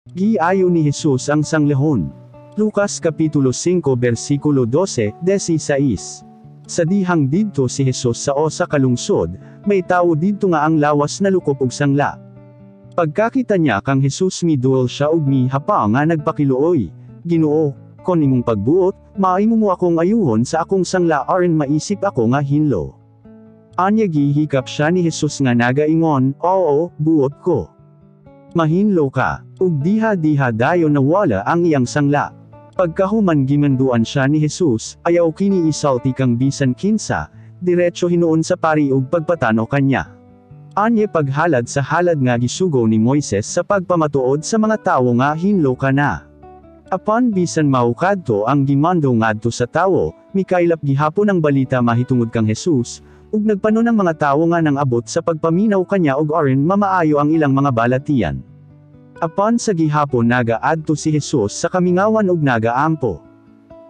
Giayo ni Jesus ang sanglehon. Lucas Kapitulo 5 versikulo 12-16. Sa dihang didto si Jesus sa osa ka lungsod, may tawo didto nga ang lawas na lukop og sangla. Pagkakita niya kang Jesus miduol siya og mihapa nga nagpakiluoy, Ginoo, kon imong pagbuot, maaymo mo akong ayuhon sa akong sangla aron maisip ako nga hinlo. Anya gihikap siya ni Jesus nga nagaingon, Oo, buot ko. Mahinlo ka, ug diha-diha dayon nawala ang iyang sangla. Pagkahuman gimanduan siya ni Jesus, ayaw kini isalti kang bisan kinsa, diretso hinuon sa pari ug pagpatano kanya. Anye paghalad sa halad nga gisugo ni Moises sa pagpamatuod sa mga tawo nga hinlo ka na. Apan bisan maukadto ang gimando ngadto sa tawo, mikaylap gihapon ang balita mahitungod kang Jesus, ug nagpano ng mga tawo nga nang abot sa pagpaminaw kanya ug aron mamaayo ang ilang mga balatian. Apan sa gihapon nagaadto si Jesus sa kamingawan ug nagaampo.